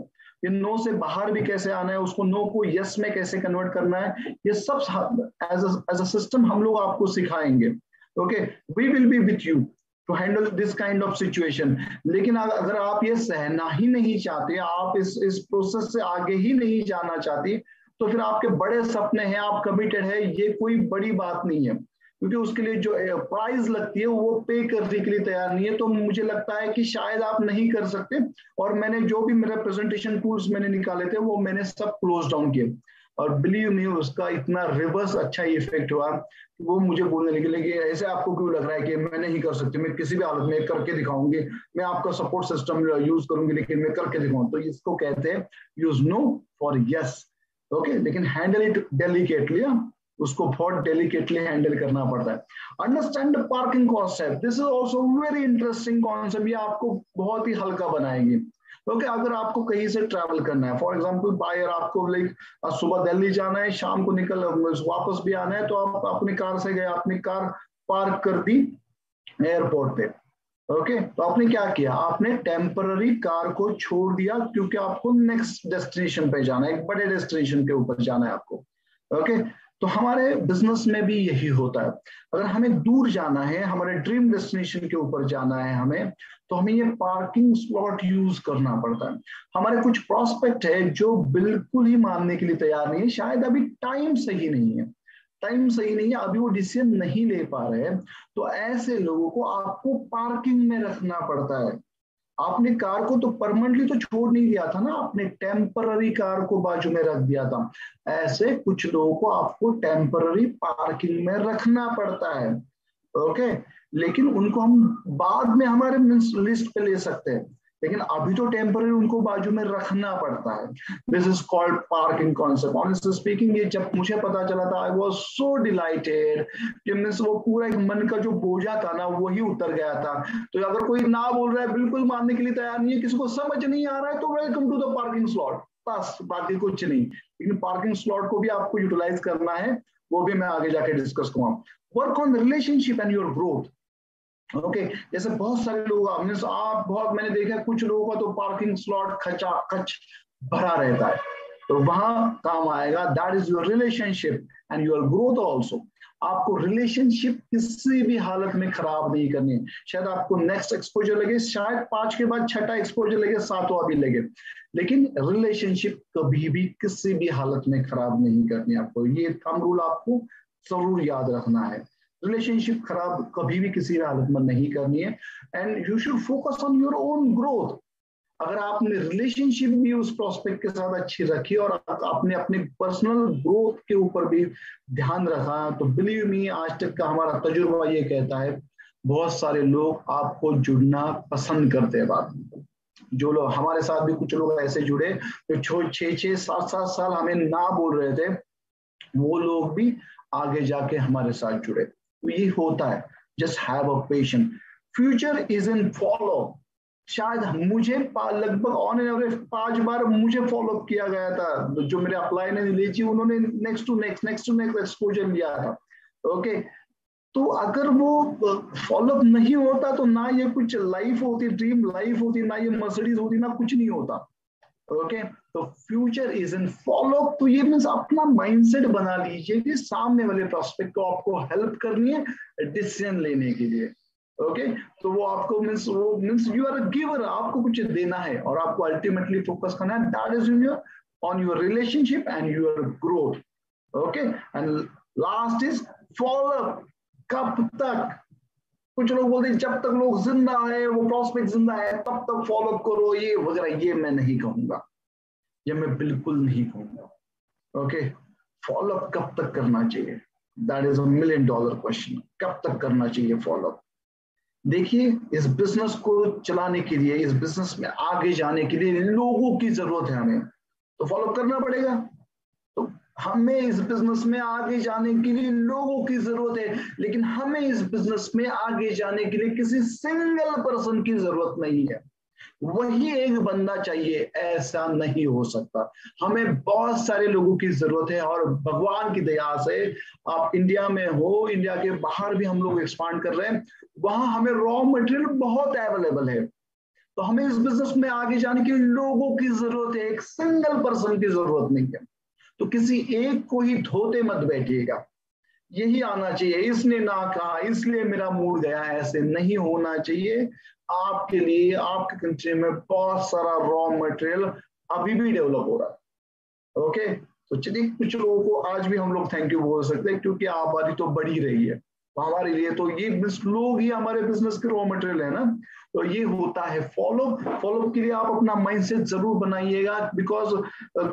ये नो से बाहर भी कैसे आना है, उसको नो को यस में कैसे कन्वर्ट करना है, ये सब एज अ सिस्टम हम लोग आपको सिखाएंगे। Okay, we will be with you to handle this kind of situation. लेकिन अगर आप ये सहना ही नहीं चाहते, आप इस प्रोसेस से आगे ही नहीं जाना चाहती, तो फिर आपके बड़े सपने हैं, आप कमिटेड है, ये कोई बड़ी बात नहीं है, क्योंकि उसके लिए जो प्राइस लगती है वो पे करने के लिए तैयार नहीं है। तो मुझे लगता है कि शायद आप नहीं कर सकते। और मैंने जो भी मेरा प्रेजेंटेशन टूल्स मैंने निकाले थे वो मैंने सब क्लोज डाउन किए, और बिलीव मी उसका इतना रिवर्स अच्छा इफेक्ट हुआ कि वो मुझे बोलने लगे कि ऐसे आपको क्यों लग रहा है कि मैं नहीं कर सकती, मैं किसी भी हालत में करके दिखाऊंगी, मैं आपका सपोर्ट सिस्टम यूज करूंगी, लेकिन मैं करके दिखाऊं। तो इसको कहते हैं use no for yes. Okay, लेकिन हैंडल इट डेलिकेटली, उसको बहुत डेलिकेटली हैंडल करना पड़ता है। Understand the parking concept, this is also very interesting concept, ये आपको बहुत ही हल्का बनाएगी। ओके, अगर आपको कहीं से ट्रैवल करना है, फॉर एग्जांपल बायर आपको लाइक सुबह दिल्ली जाना है, शाम को निकल वापस भी आना है, तो आप अपनी कार से गए, अपनी कार पार्क कर दी एयरपोर्ट पे। ओके, तो आपने क्या किया, आपने टेम्पररी कार को छोड़ दिया, क्योंकि आपको नेक्स्ट डेस्टिनेशन पे जाना है, एक बड़े डेस्टिनेशन के ऊपर जाना है आपको। ओके, तो हमारे बिजनेस में भी यही होता है। अगर हमें दूर जाना है, हमारे ड्रीम डेस्टिनेशन के ऊपर जाना है हमें, तो हमें ये पार्किंग स्लॉट यूज करना पड़ता है। हमारे कुछ प्रोस्पेक्ट है जो बिल्कुल ही मानने के लिए तैयार नहीं है, शायद अभी टाइम सही नहीं है, टाइम सही नहीं है, अभी वो डिसीजन नहीं ले पा रहे हैं। तो ऐसे लोगों को आपको पार्किंग में रखना पड़ता है। आपने कार को तो परमानेंटली तो छोड़ नहीं दिया था ना, आपने टेम्पररी कार को बाजू में रख दिया था। ऐसे कुछ लोगों को आपको टेम्पररी पार्किंग में रखना पड़ता है। ओके, लेकिन उनको हम बाद में हमारे लिस्ट पे ले सकते हैं, लेकिन अभी तो टेम्पररी उनको बाजू में रखना पड़ता है। This is called parking concept. Honestly speaking, ये जब मुझे पता चला था, आई वाज सो डिलाइटेड कि मींस वो पूरा एक मन का जो बोझा था ना, वही उतर गया था। तो अगर कोई ना बोल रहा है, बिल्कुल मानने के लिए तैयार नहीं है, किसी को समझ नहीं आ रहा है, तो welcome to the parking slot, बस, बाकी कुछ नहीं। लेकिन पार्किंग स्लॉट को भी आपको यूटिलाइज करना है, वो भी मैं आगे जाके डिस्कस करूंगा। Work on relationship and your growth. Okay, जैसे बहुत सारे लोग आप बहुत, मैंने देखा कुछ लोगों का तो पार्किंग स्लॉट खचाखच भरा रहता है, तो वहां काम आएगा, that is your relationship and your growth also. आपको रिलेशनशिप किसी भी हालत में खराब नहीं करनी है। शायद आपको नेक्स्ट एक्सपोजर लगे, शायद 5 के बाद 6ठा एक्सपोजर लगे, 7वां भी लगे, लेकिन रिलेशनशिप कभी भी किसी भी हालत में खराब नहीं करनी आपको। ये थंब रूल आपको जरूर याद रखना है। रिलेशनशिप खराब कभी भी किसी हालत में नहीं करनी है, and you should focus on your own growth. अगर आपने रिलेशनशिप भी उस प्रोस्पेक्ट के साथ अच्छी रखी और आपने अपने पर्सनल ग्रोथ के ऊपर भी ध्यान रखा, तो बिलीव मी, आज तक का हमारा तजुर्बा ये कहता है, बहुत सारे लोग आपको जुड़ना पसंद करते हैं। बात जो लोग हमारे साथ भी, कुछ लोग ऐसे जुड़े जो 6-6, 7-7 साल हमें ना बोल रहे थे, वो लोग भी आगे जाके हमारे साथ जुड़े। तो ये होता है, just have a patience. Future is in follow. शायद मुझे लगभग ऑन एन एवरेज 5 बार मुझे फॉलो किया गया था। जो मेरे अप्लाई ने ली थी, उन्होंने नेक्स्ट टू नेक्स्ट एक्सपोजर लिया था। ओके, तो अगर वो फॉलो नहीं होता तो ना ये कुछ लाइफ होती, ड्रीम लाइफ होती, ना ये मर्सिडीज होती, ना कुछ नहीं होता। ओके, तो फ्यूचर इज इन फॉलो। तो ये मीन्स अपना माइंडसेट बना लीजिए कि सामने वाले प्रोस्पेक्ट को आपको हेल्प करनी है डिसीजन लेने के लिए। ओके, तो वो आपको means you are a giver, आपको कुछ देना है और आपको अल्टीमेटली फोकस करना है, that is on your relationship and your growth. Okay, and last is follow. कब तक? कुछ लोग बोलते हैं जब तक लोग जिंदा है, वो प्रोस्पेक्ट जिंदा है, तब तक फॉलो करो, ये वगैरह। ये मैं नहीं कहूंगा, ये मैं बिल्कुल नहीं कहूंगा। ओके, फॉलो कब तक करना चाहिए, दैट इज $1 million क्वेश्चन। कब तक करना चाहिए फॉलो? देखिए, इस बिजनेस को चलाने के लिए, इस बिजनेस में आगे जाने के लिए लोगों की जरूरत है हमें, तो फॉलो करना पड़ेगा। तो हमें इस बिजनेस में आगे जाने के लिए लोगों की जरूरत है, लेकिन हमें इस बिजनेस में आगे जाने के लिए किसी सिंगल पर्सन की जरूरत नहीं है। वही एक बंदा चाहिए, ऐसा नहीं हो सकता। हमें बहुत सारे लोगों की जरूरत है, और भगवान की दया से आप इंडिया में हो, इंडिया के बाहर भी हम लोग एक्सपांड कर रहे हैं, वहां हमें रॉ मटेरियल बहुत अवेलेबल है। तो हमें इस बिजनेस में आगे जाने के लिए लोगों की जरूरत है, एक सिंगल पर्सन की जरूरत नहीं है। तो किसी एक को ही धोते मत बैठिएगा, यही आना चाहिए, इसने ना कहा इसलिए मेरा मूड गया, ऐसे नहीं होना चाहिए। आपके लिए आपके कंट्री में बहुत सारा रॉ मटेरियल अभी भी डेवलप हो रहा है। ओके, तो चलिए कुछ लोगों को आज भी हम लोग थैंक यू बोल सकते हैं, क्योंकि आबादी तो बढ़ी रही है, तो हमारे लिए तो ये लोग ही हमारे बिजनेस के रॉ मटेरियल है ना। तो ये होता है फॉलो के लिए आप अपना माइंडसेट जरूर बनाइएगा, बिकॉज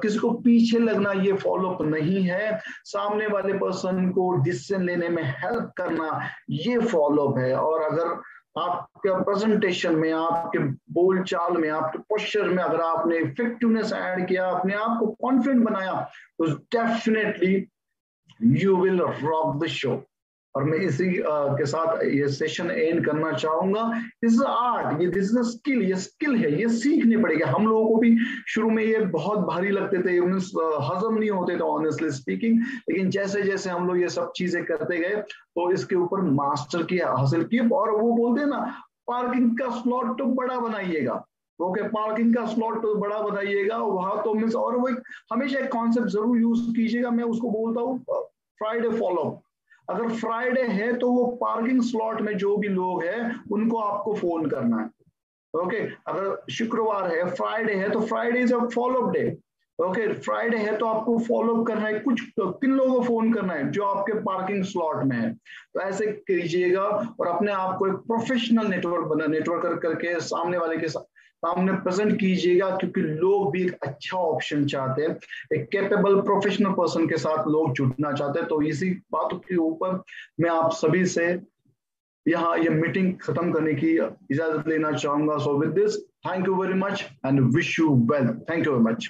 किसी को पीछे लगना ये फॉलो नहीं है, सामने वाले पर्सन को डिसीजन लेने में हेल्प करना ये फॉलो है। और अगर आपके प्रेजेंटेशन में, आपके बोलचाल में, आपके पोस्चर में अगर आपने इफेक्टिवनेस ऐड किया, अपने आप को कॉन्फिडेंट बनाया, तो definitely you will rock the show. और मैं इसी के साथ ये सेशन एंड करना चाहूंगा। दिस इज आर्ट, ये दिस इज स्किल, ये स्किल है, ये सीखनी पड़ेगी। हम लोगों को भी शुरू में ये बहुत भारी लगते थे, हजम नहीं होते थे ऑनेस्टली स्पीकिंग, लेकिन जैसे जैसे हम लोग ये सब चीजें करते गए तो इसके ऊपर मास्टर की हासिल की। और वो बोलते हैं ना, पार्किंग का स्लॉट तो बड़ा बनाइएगा, ओके, पार्किंग का स्लॉट तो बड़ा बनाइएगा वहां तो मिस। और वो हमेशा एक कॉन्सेप्ट जरूर यूज कीजिएगा, मैं उसको बोलता हूँ फ्राइडे फॉलो। अगर फ्राइडे है तो वो पार्किंग स्लॉट में जो भी लोग हैं उनको आपको फोन करना है, ओके। अगर शुक्रवार है, फ्राइडे है, तो Friday is a follow up day, okay. Friday है तो आपको फॉलो अप करना है, कुछ किन लोगों को फोन करना है, जो आपके पार्किंग स्लॉट में है। तो ऐसे कीजिएगा और अपने आप को एक प्रोफेशनल नेटवर्क करके सामने वाले के सामने प्रेजेंट कीजिएगा, क्योंकि लोग भी एक अच्छा ऑप्शन चाहते हैं, एक कैपेबल प्रोफेशनल पर्सन के साथ लोग जुड़ना चाहते हैं। तो इसी बात के ऊपर मैं आप सभी से यहाँ ये मीटिंग खत्म करने की इजाजत लेना चाहूंगा। So with this, thank you very much and wish you well. Thank you very much.